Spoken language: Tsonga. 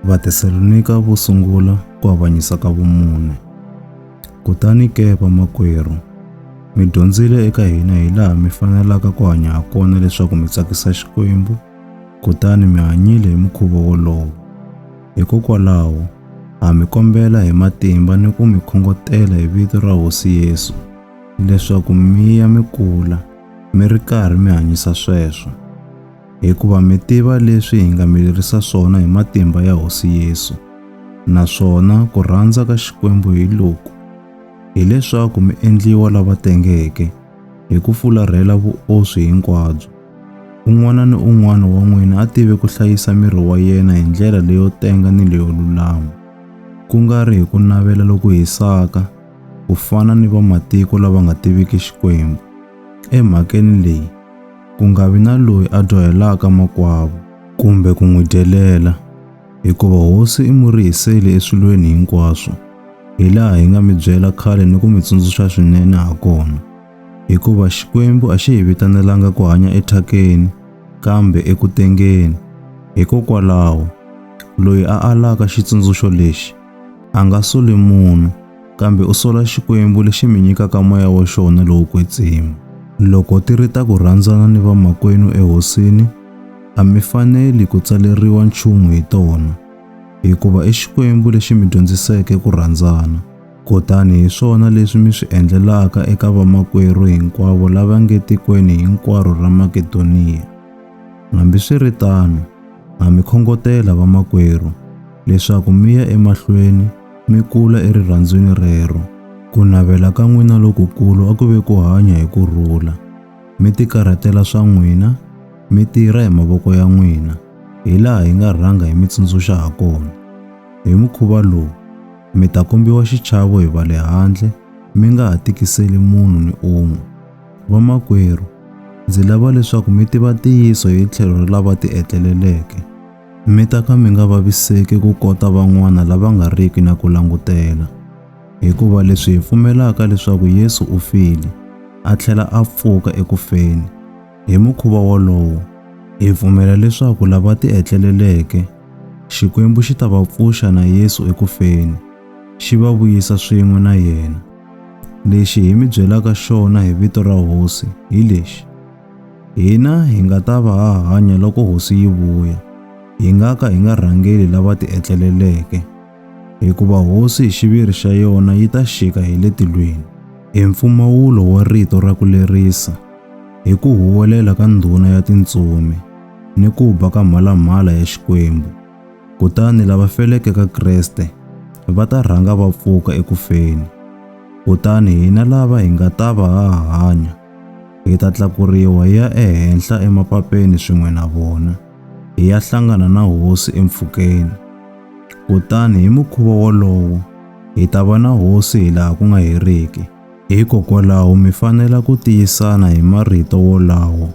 Vathesalonika vo sungula ku avanyisa ka vumune. Kutani ke vamakwerhu, mi dyondzile eka hina hi laha mi fanelaka ku hanya hakona leswaku mi tsakisa Xikwembu, kutani mi hanyile hi mukhuva wolowo. Hikokwalaho ha mi kombela hi matimba ni ku mi khongotela hi vito ra Hosi Yesu leswaku mi ya mi kula mi ri karhi mi hanyisa sweswo, hikuva mi tiva leswi hi nga mi lerisa swona hi matimba ya Hosi Yesu. Naswona ku rhandza ka Xikwembu hi loku, hileswaku mi endliwa lava tengeke hi ku fularhela vuoswi hinkwabyo. Un'wana ni un'wana wa n'wina a tive ku hlayisa miri wa yena hi ndlela leyo tenga ni leyo lulama, ku nga ri hi ku navela loku hisaka, ku fana ni vamatiko lava nga tiviki Xikwembu. Emhakeni leyi, ku nga vi na loyi a dyohelaka makwavo kumbe ku n'wi dyelela, hikuva Hosi i murihiseli eswilweni hinkwaswo, hi laha hi nga mi byela khale ni ku mi tsundzuxa swinene hakona. Hikuva Xikwembu a xi hi vitanelanga ku hanya ethyakeni, kambe eku tengeni. Hikokwalaho, loyi a alaka xitsundzuxo lexi, a nga soli munhu, kambe u sola Xikwembu lexi mi nyikaka moya wa xona lowu kwetsima. Loko ti ri ta ku rhandzana ni vamakwenu eHosini, a mi faneli ku tsaleriwa nchumu hi tona, hikuva i Xikwembu lexi mi dyondziseke ku rhandzana. Kutani hi swona leswi mi swi endlelaka eka vamakwerhu hinkwavo lava nge tikweni hinkwaro ra Makedoniya. Hambiswiritano, ha mi khongotela vamakwerhu leswaku mi ya emahlweni mi kula erirhandzweni rero. Ku navela ka n'wina lokukulu a ku ve ku hanya hi kurhula, mi tikarhatela swa n'wina, mi tirha hi mavoko ya n'wina, hi laha hi nga rhanga hi mi tsundzuxa hakona. Hi mukhuva lowu, mi ta kombiwa xichavo hi va le handle, mi nga ha tikiseli munhu ni un'we. Vamakwerhu, ndzi lava leswaku mi tiva ntiyiso hi tlhelo ra lava ti etleleleke. Mi ta ka mi nga vaviseki ku kota van'wana lava nga riki na ku langutela, hikuva leswi hi pfumelaka leswaku Yesu u file, a tlhela a pfuka ekufeni. Hi mukhuva wolowo, hi pfumela leswaku lava ti etleleleke, Xikwembu xi ta va pfuxa na Yesu ekufeni, xi va vuyisa swin'we na yena. Lexi hi mi byelaka xona hi vito ra Hosi hi lexi: hina hi nga ta va ha hanya loko Hosi yi vuya, hi nga ka hi nga rhangeli lava ti etleleleke, hikuva Hosi hi xiviri xa yona yi ta xika hi le tilweni. Hi mpfumawulo wa rito ra ku lerisa, hi ku huwelela ka ndhuna ya tintsumi, ni ku ba ka mhalamhala ya Xikwembu. Kutani lava feleke ka Kreste va ta rhanga va pfuka ekufeni. Kutani hina lava hi nga ta va ha hanya, hi ta tlakuriwa hi ya ehenhla emapapeni swin'we na vona, hi ya hlangana na Hosi empfhukeni. Kutani hi mukhuva wolowo, hi ta va na Hosi hi laha ku nga heriki. Hikokwalaho mi fanela ku tiyisana hi marito wolawo.